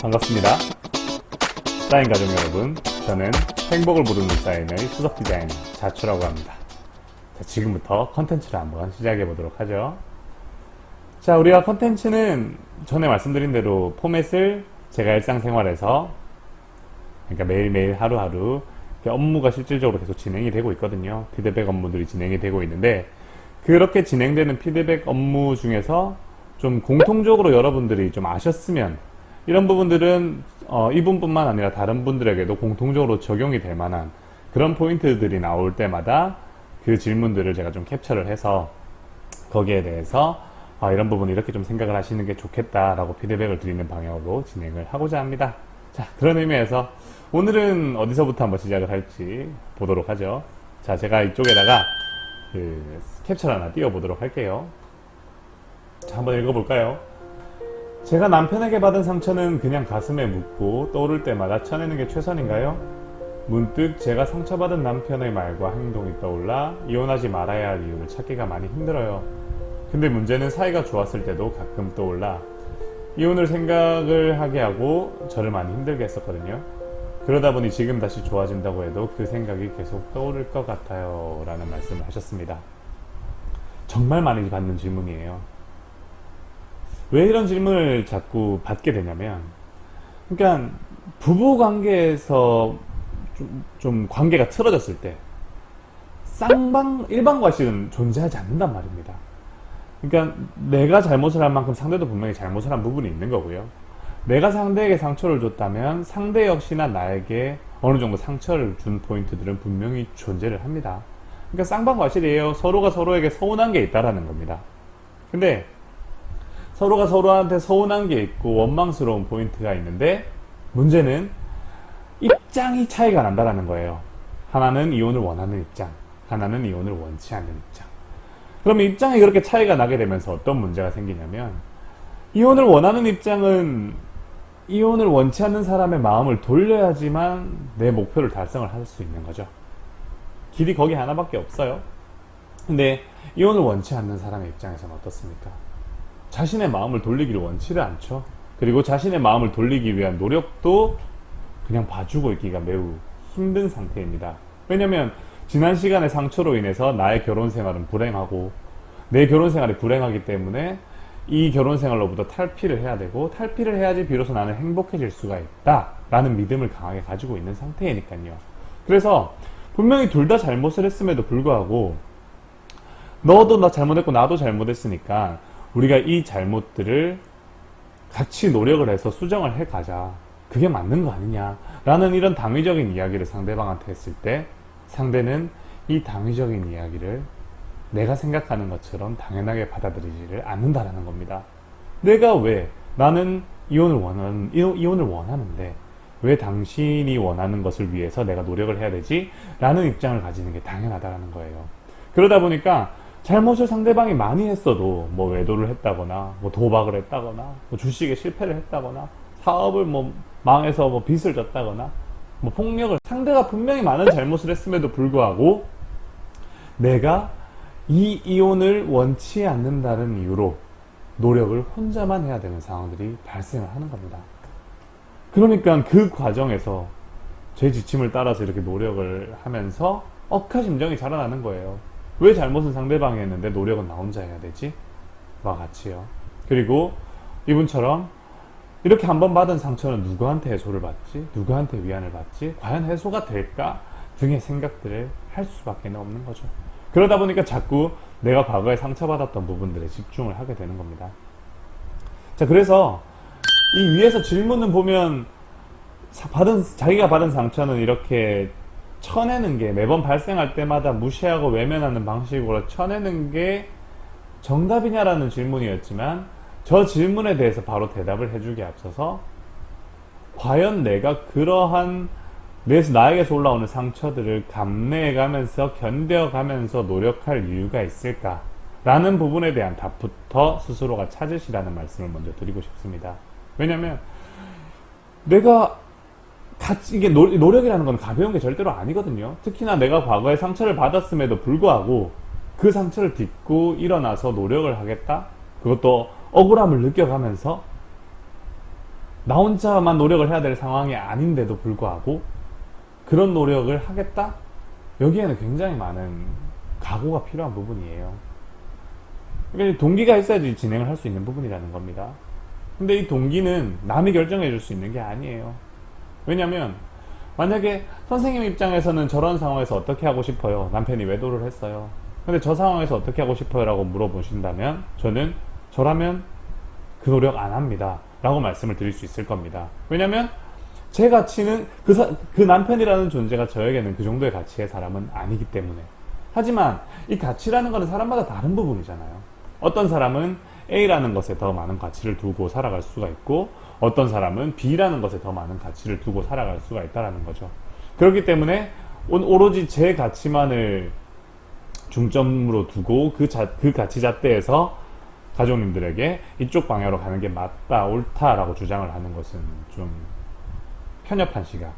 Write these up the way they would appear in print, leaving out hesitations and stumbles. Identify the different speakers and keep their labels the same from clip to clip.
Speaker 1: 반갑습니다. 사인 가족 여러분, 저는 행복을 부르는 사인의 수석 디자이너 자추라고 합니다. 자, 지금부터 컨텐츠를 한번 시작해 보도록 하죠. 자, 우리가 컨텐츠는 전에 말씀드린 대로 포맷을 제가 일상생활에서, 그러니까 매일매일 하루하루 업무가 실질적으로 계속 진행이 되고 있거든요. 피드백 업무들이 진행이 되고 있는데, 그렇게 진행되는 피드백 업무 중에서 좀 공통적으로 여러분들이 좀 아셨으면, 이런 부분들은 이분뿐만 아니라 다른 분들에게도 공통적으로 적용이 될 만한 그런 포인트들이 나올 때마다 그 질문들을 제가 좀 캡처를 해서 거기에 대해서 이런 부분 이렇게 좀 생각을 하시는 게 좋겠다라고 피드백을 드리는 방향으로 진행을 하고자 합니다. 자, 그런 의미에서 오늘은 어디서부터 한번 시작을 할지 보도록 하죠. 자, 제가 이쪽에다가 캡처를 하나 띄워보도록 할게요. 자, 한번 읽어볼까요? 제가 남편에게 받은 상처는 그냥 가슴에 묻고 떠오를 때마다 쳐내는 게 최선인가요? 문득 제가 상처받은 남편의 말과 행동이 떠올라 이혼하지 말아야 할 이유를 찾기가 많이 힘들어요. 근데 문제는 사이가 좋았을 때도 가끔 떠올라 이혼을 생각을 하게 하고 저를 많이 힘들게 했었거든요. 그러다 보니 지금 다시 좋아진다고 해도 그 생각이 계속 떠오를 것 같아요 라는 말씀을 하셨습니다. 정말 많이 받는 질문이에요. 왜 이런 질문을 자꾸 받게 되냐면, 그러니까 부부 관계에서 좀 관계가 틀어졌을 때 일방과실은 존재하지 않는단 말입니다. 그러니까 내가 잘못을 한 만큼 상대도 분명히 잘못을 한 부분이 있는 거고요. 내가 상대에게 상처를 줬다면 상대 역시나 나에게 어느 정도 상처를 준 포인트들은 분명히 존재를 합니다. 그러니까 쌍방과실이에요. 서로가 서로에게 서운한 게 있다라는 겁니다. 근데 서로가 서로한테 서운한 게 있고 원망스러운 포인트가 있는데, 문제는 입장이 차이가 난다라는 거예요. 하나는 이혼을 원하는 입장, 하나는 이혼을 원치 않는 입장. 그러면 입장이 그렇게 차이가 나게 되면서 어떤 문제가 생기냐면, 이혼을 원하는 입장은 이혼을 원치 않는 사람의 마음을 돌려야지만 내 목표를 달성을 할 수 있는 거죠. 길이 거기 하나밖에 없어요. 근데 이혼을 원치 않는 사람의 입장에서는 어떻습니까? 자신의 마음을 돌리기를 원치를 않죠. 그리고 자신의 마음을 돌리기 위한 노력도 그냥 봐주고 있기가 매우 힘든 상태입니다. 왜냐면 지난 시간의 상처로 인해서 나의 결혼 생활은 불행하고 내 결혼 생활이 불행하기 때문에 이 결혼 생활로부터 탈피를 해야 되고, 탈피를 해야지 비로소 나는 행복해질 수가 있다 라는 믿음을 강하게 가지고 있는 상태이니까요. 그래서 분명히 둘 다 잘못을 했음에도 불구하고, 너도 나 잘못했고 나도 잘못했으니까 우리가 이 잘못들을 같이 노력을 해서 수정을 해 가자, 그게 맞는 거 아니냐 라는 이런 당위적인 이야기를 상대방한테 했을 때, 상대는 이 당위적인 이야기를 내가 생각하는 것처럼 당연하게 받아들이지를 않는다라는 겁니다. 내가 왜, 나는 이혼을 원하는데 왜 당신이 원하는 것을 위해서 내가 노력을 해야 되지? 라는 입장을 가지는 게 당연하다라는 거예요. 그러다 보니까 잘못을 상대방이 많이 했어도, 뭐 외도를 했다거나, 뭐 도박을 했다거나, 뭐 주식에 실패를 했다거나, 사업을 망해서 빚을 졌다거나, 폭력을, 상대가 분명히 많은 잘못을 했음에도 불구하고 내가 이 이혼을 원치 않는다는 이유로 노력을 혼자만 해야 되는 상황들이 발생을 하는 겁니다. 그러니까 그 과정에서 제 지침을 따라서 이렇게 노력을 하면서 억하심정이 자라나는 거예요. 왜 잘못은 상대방이 했는데 노력은 나 혼자 해야 되지? 와 같이요. 그리고 이분처럼 이렇게 한번 받은 상처는 누구한테 해소를 받지? 누구한테 위안을 받지? 과연 해소가 될까? 등의 생각들을 할 수밖에 없는 거죠. 그러다 보니까 자꾸 내가 과거에 상처받았던 부분들에 집중을 하게 되는 겁니다. 자, 그래서 이 위에서 질문은 보면 자기가 받은 상처는 이렇게 쳐내는 게, 매번 발생할 때마다 무시하고 외면하는 방식으로 쳐내는 게 정답이냐라는 질문이었지만, 저 질문에 대해서 바로 대답을 해주기에 앞서서 과연 내가 그러한 나에게서 올라오는 상처들을 감내해가면서 견뎌가면서 노력할 이유가 있을까? 라는 부분에 대한 답부터 스스로가 찾으시라는 말씀을 먼저 드리고 싶습니다. 왜냐면 내가 이게 노력이라는 건 가벼운 게 절대로 아니거든요. 특히나 내가 과거에 상처를 받았음에도 불구하고 그 상처를 딛고 일어나서 노력을 하겠다? 그것도 억울함을 느껴가면서 나 혼자만 노력을 해야 될 상황이 아닌데도 불구하고 그런 노력을 하겠다? 여기에는 굉장히 많은 각오가 필요한 부분이에요. 그러니까 동기가 있어야지 진행을 할 수 있는 부분이라는 겁니다. 근데 이 동기는 남이 결정해 줄 수 있는 게 아니에요. 왜냐면 만약에 선생님 입장에서는 저런 상황에서 어떻게 하고 싶어요? 남편이 외도를 했어요. 근데 저 상황에서 어떻게 하고 싶어요? 라고 물어보신다면 저는 저라면 그 노력 안 합니다 라고 말씀을 드릴 수 있을 겁니다. 왜냐면 제 가치는 그 남편이라는 존재가 저에게는 그 정도의 가치의 사람은 아니기 때문에. 하지만 이 가치라는 것은 사람마다 다른 부분이잖아요. 어떤 사람은 A라는 것에 더 많은 가치를 두고 살아갈 수가 있고 어떤 사람은 B라는 것에 더 많은 가치를 두고 살아갈 수가 있다는 거죠. 그렇기 때문에 오로지 제 가치만을 중점으로 두고 그 가치 잣대에서 가족님들에게 이쪽 방향으로 가는 게 맞다, 옳다라고 주장을 하는 것은 좀 편협한 시각,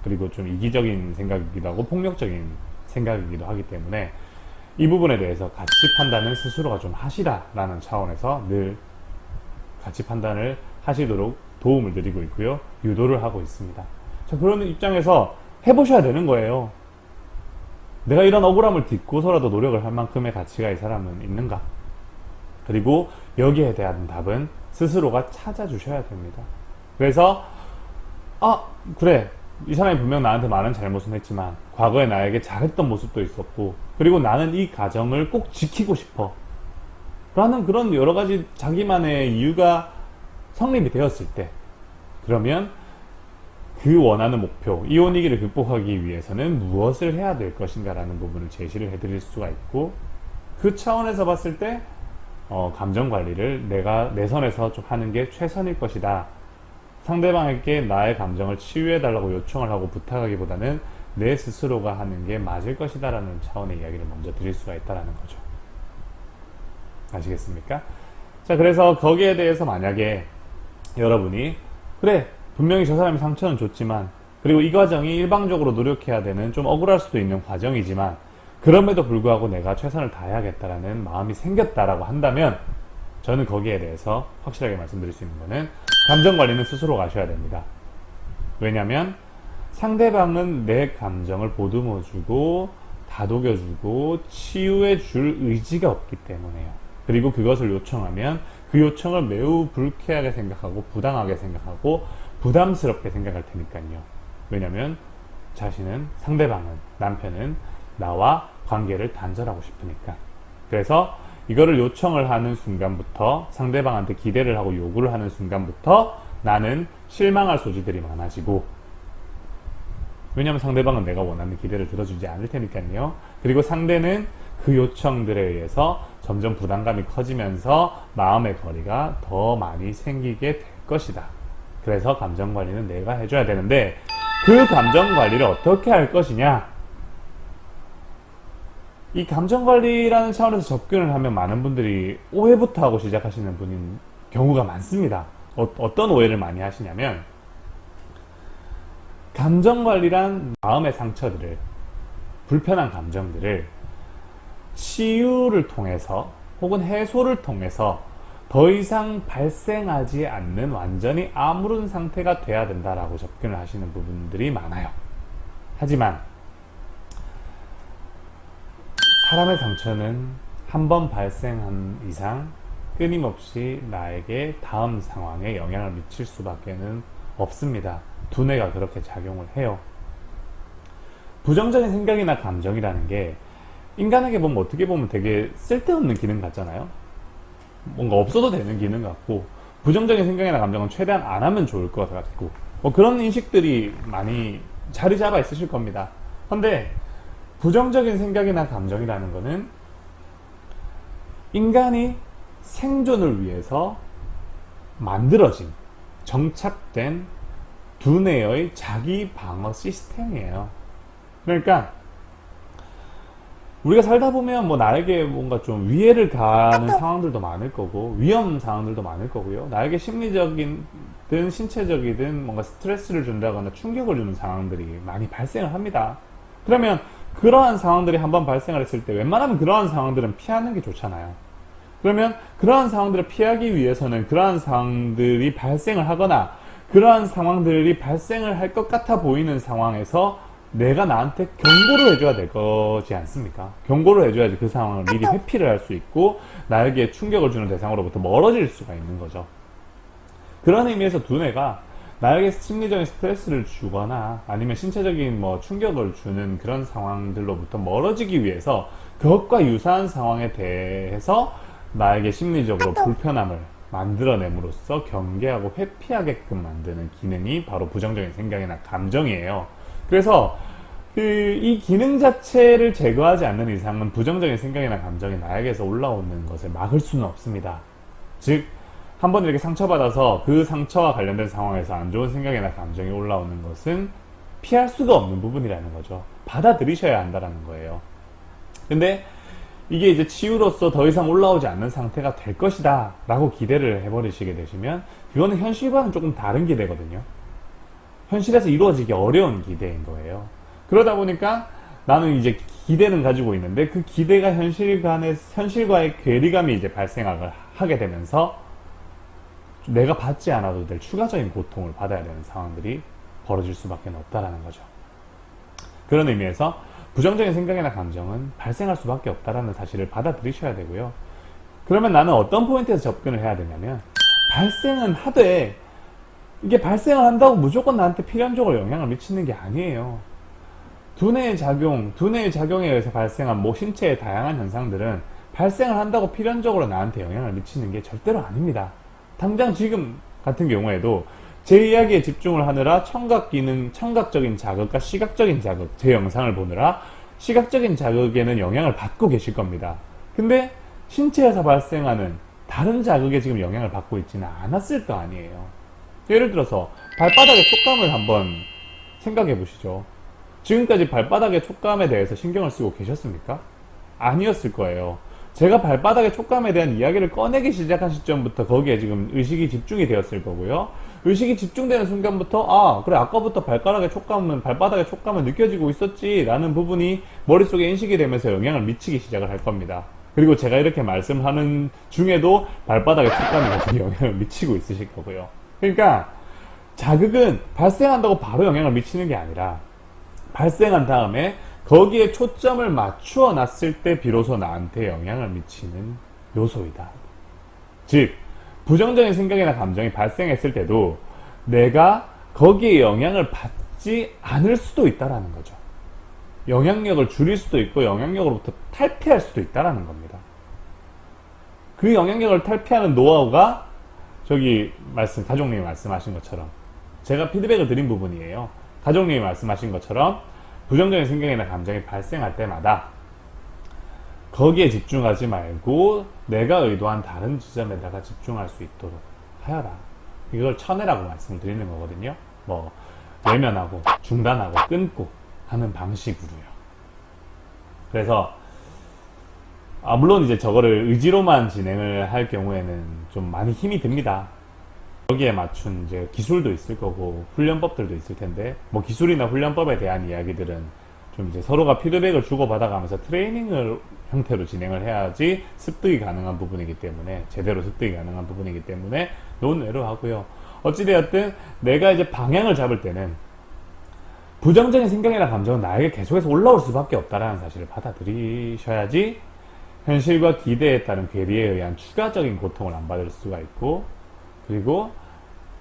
Speaker 1: 그리고 좀 이기적인 생각이기도 하고 폭력적인 생각이기도 하기 때문에 이 부분에 대해서 가치 판단은 스스로가 좀 하시라라는 차원에서 늘 가치 판단을 하시도록 도움을 드리고 있고요. 유도를 하고 있습니다. 자, 그런 입장에서 해보셔야 되는 거예요. 내가 이런 억울함을 딛고서라도 노력을 할 만큼의 가치가 이 사람은 있는가? 그리고 여기에 대한 답은 스스로가 찾아주셔야 됩니다. 그래서 그래, 이 사람이 분명 나한테 많은 잘못은 했지만 과거에 나에게 잘했던 모습도 있었고 그리고 나는 이 가정을 꼭 지키고 싶어 라는 그런 여러 가지 자기만의 이유가 성립이 되었을 때 그러면 그 원하는 목표, 이혼 위기를 극복하기 위해서는 무엇을 해야 될 것인가 라는 부분을 제시를 해드릴 수가 있고 그 차원에서 봤을 때 감정 관리를 내가 내 선에서 좀 하는 게 최선일 것이다. 상대방에게 나의 감정을 치유해달라고 요청을 하고 부탁하기보다는 내 스스로가 하는 게 맞을 것이다 라는 차원의 이야기를 먼저 드릴 수가 있다는 거죠. 아시겠습니까? 자, 그래서 거기에 대해서 만약에 여러분이 그래, 분명히 저 사람이 상처는 줬지만 그리고 이 과정이 일방적으로 노력해야 되는 좀 억울할 수도 있는 과정이지만 그럼에도 불구하고 내가 최선을 다해야겠다라는 마음이 생겼다라고 한다면 저는 거기에 대해서 확실하게 말씀드릴 수 있는 거는 감정관리는 스스로 하셔야 됩니다. 왜냐면 상대방은 내 감정을 보듬어주고 다독여주고 치유해줄 의지가 없기 때문에요. 그리고 그것을 요청하면 그 요청을 매우 불쾌하게 생각하고 부당하게 생각하고 부담스럽게 생각할 테니까요. 왜냐면 상대방은, 남편은 나와 관계를 단절하고 싶으니까. 그래서 이거를 요청을 하는 순간부터 상대방한테 기대를 하고 요구를 하는 순간부터 나는 실망할 소지들이 많아지고 왜냐면 상대방은 내가 원하는 기대를 들어주지 않을 테니까요. 그리고 상대는 그 요청들에 의해서 점점 부담감이 커지면서 마음의 거리가 더 많이 생기게 될 것이다. 그래서 감정관리는 내가 해줘야 되는데 그 감정관리를 어떻게 할 것이냐, 이 감정관리라는 차원에서 접근을 하면 많은 분들이 오해부터 하고 시작하시는 분인 경우가 많습니다. 어떤 오해를 많이 하시냐면 감정관리란 마음의 상처들을, 불편한 감정들을 치유를 통해서 혹은 해소를 통해서 더 이상 발생하지 않는 완전히 아무런 상태가 돼야 된다라고 접근을 하시는 부분들이 많아요. 하지만 사람의 상처는 한 번 발생한 이상 끊임없이 나에게 다음 상황에 영향을 미칠 수밖에는 없습니다. 두뇌가 그렇게 작용을 해요. 부정적인 생각이나 감정이라는 게 인간에게 보면 어떻게 보면 되게 쓸데없는 기능 같잖아요. 뭔가 없어도 되는 기능 같고 부정적인 생각이나 감정은 최대한 안 하면 좋을 것 같고 그런 인식들이 많이 자리 잡아 있으실 겁니다. 근데 부정적인 생각이나 감정이라는 거는 인간이 생존을 위해서 만들어진, 정착된 두뇌의 자기 방어 시스템이에요. 그러니까 우리가 살다 보면 나에게 뭔가 좀 위해를 가하는 상황들도 많을 거고 위험 상황들도 많을 거고요. 나에게 심리적이든 신체적이든 뭔가 스트레스를 준다거나 충격을 주는 상황들이 많이 발생을 합니다. 그러면 그러한 상황들이 한번 발생을 했을 때 웬만하면 그러한 상황들은 피하는 게 좋잖아요. 그러면 그러한 상황들을 피하기 위해서는 그러한 상황들이 발생을 하거나 그러한 상황들이 발생을 할 것 같아 보이는 상황에서 내가 나한테 경고를 해줘야 될 거지 않습니까? 경고를 해줘야지 그 상황을 미리 회피를 할 수 있고 나에게 충격을 주는 대상으로부터 멀어질 수가 있는 거죠. 그런 의미에서 두뇌가 나에게 심리적인 스트레스를 주거나 아니면 신체적인 뭐 충격을 주는 그런 상황들로부터 멀어지기 위해서 그것과 유사한 상황에 대해서 나에게 심리적으로 불편함을 만들어냄으로써 경계하고 회피하게끔 만드는 기능이 바로 부정적인 생각이나 감정이에요. 그래서 이 기능 자체를 제거하지 않는 이상은 부정적인 생각이나 감정이 나에게서 올라오는 것을 막을 수는 없습니다. 즉, 한번 이렇게 상처받아서 그 상처와 관련된 상황에서 안 좋은 생각이나 감정이 올라오는 것은 피할 수가 없는 부분이라는 거죠. 받아들이셔야 한다는 거예요. 근데 이게 이제 치유로서 더 이상 올라오지 않는 상태가 될 것이다 라고 기대를 해버리시게 되시면 그거는 현실과는 조금 다른 기대거든요. 현실에서 이루어지기 어려운 기대인 거예요. 그러다 보니까 나는 이제 기대는 가지고 있는데 그 기대가 현실과의 괴리감이 이제 발생을 하게 되면서 내가 받지 않아도 될 추가적인 고통을 받아야 되는 상황들이 벌어질 수밖에 없다라는 거죠. 그런 의미에서 부정적인 생각이나 감정은 발생할 수밖에 없다라는 사실을 받아들이셔야 되고요. 그러면 나는 어떤 포인트에서 접근을 해야 되냐면 발생은 하되 이게 발생을 한다고 무조건 나한테 필연적으로 영향을 미치는 게 아니에요. 두뇌의 작용에 의해서 발생한 신체의 다양한 현상들은 발생을 한다고 필연적으로 나한테 영향을 미치는 게 절대로 아닙니다. 당장 지금 같은 경우에도 제 이야기에 집중을 하느라 청각적인 자극과 시각적인 자극, 제 영상을 보느라 시각적인 자극에는 영향을 받고 계실 겁니다. 근데 신체에서 발생하는 다른 자극에 지금 영향을 받고 있지는 않았을 거 아니에요. 예를 들어서 발바닥의 촉감을 한번 생각해 보시죠. 지금까지 발바닥의 촉감에 대해서 신경을 쓰고 계셨습니까? 아니었을 거예요. 제가 발바닥의 촉감에 대한 이야기를 꺼내기 시작한 시점부터 거기에 지금 의식이 집중이 되었을 거고요. 의식이 집중되는 순간부터 그래 아까부터 발바닥의 촉감은 느껴지고 있었지 라는 부분이 머릿속에 인식이 되면서 영향을 미치기 시작을 할 겁니다. 그리고 제가 이렇게 말씀하는 중에도 발바닥의 촉감이 영향을 미치고 있으실 거고요. 그러니까 자극은 발생한다고 바로 영향을 미치는 게 아니라 발생한 다음에 거기에 초점을 맞추어 놨을 때 비로소 나한테 영향을 미치는 요소이다. 즉, 부정적인 생각이나 감정이 발생했을 때도 내가 거기에 영향을 받지 않을 수도 있다라는 거죠. 영향력을 줄일 수도 있고 영향력으로부터 탈피할 수도 있다라는 겁니다. 그 영향력을 탈피하는 노하우가 가족님이 말씀하신 것처럼 제가 피드백을 드린 부분이에요. 가족님이 말씀하신 것처럼 부정적인 생각이나 감정이 발생할 때마다 거기에 집중하지 말고 내가 의도한 다른 지점에다가 집중할 수 있도록 하여라. 이걸 쳐내라고 말씀을 드리는 거거든요. 외면하고 중단하고 끊고 하는 방식으로요. 그래서 물론 이제 저거를 의지로만 진행을 할 경우에는 좀 많이 힘이 듭니다. 거기에 맞춘 이제 기술도 있을 거고 훈련법들도 있을 텐데 기술이나 훈련법에 대한 이야기들은 좀 이제 서로가 피드백을 주고받아가면서 트레이닝을 형태로 진행을 해야지 습득이 가능한 부분이기 때문에 제대로 습득이 가능한 부분이기 때문에 논외로 하고요. 어찌되었든 내가 이제 방향을 잡을 때는 부정적인 생각이나 감정은 나에게 계속해서 올라올 수밖에 없다라는 사실을 받아들이셔야지 현실과 기대에 따른 괴리에 의한 추가적인 고통을 안 받을 수가 있고 그리고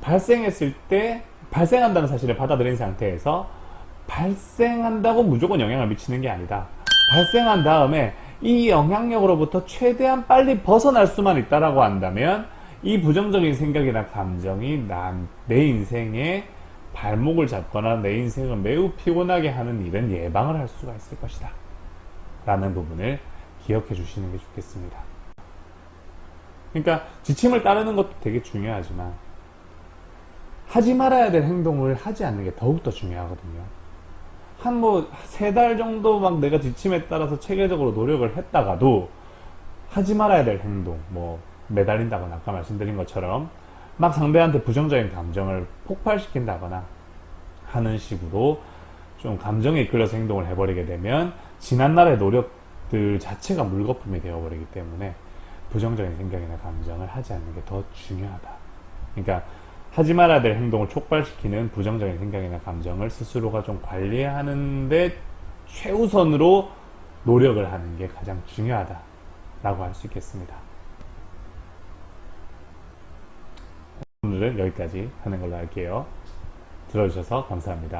Speaker 1: 발생했을 때 발생한다는 사실을 받아들인 상태에서 발생한다고 무조건 영향을 미치는 게 아니다. 발생한 다음에 이 영향력으로부터 최대한 빨리 벗어날 수만 있다라고 한다면 이 부정적인 생각이나 감정이 내 인생에 발목을 잡거나 내 인생을 매우 피곤하게 하는 일은 예방을 할 수가 있을 것이다 라는 부분을 기억해 주시는 게 좋겠습니다. 그러니까 지침을 따르는 것도 되게 중요하지만 하지 말아야 될 행동을 하지 않는 게 더욱더 중요하거든요. 한 3달 정도 막 내가 지침에 따라서 체계적으로 노력을 했다가도 하지 말아야 될 행동, 매달린다거나 아까 말씀드린 것처럼 막 상대한테 부정적인 감정을 폭발시킨다거나 하는 식으로 좀 감정에 이끌려서 행동을 해버리게 되면 지난날의 노력들 자체가 물거품이 되어버리기 때문에 부정적인 생각이나 감정을 하지 않는 게 더 중요하다. 그러니까 하지 말아야 될 행동을 촉발시키는 부정적인 생각이나 감정을 스스로가 좀 관리하는데 최우선으로 노력을 하는 게 가장 중요하다라고 할 수 있겠습니다. 오늘은 여기까지 하는 걸로 할게요. 들어주셔서 감사합니다.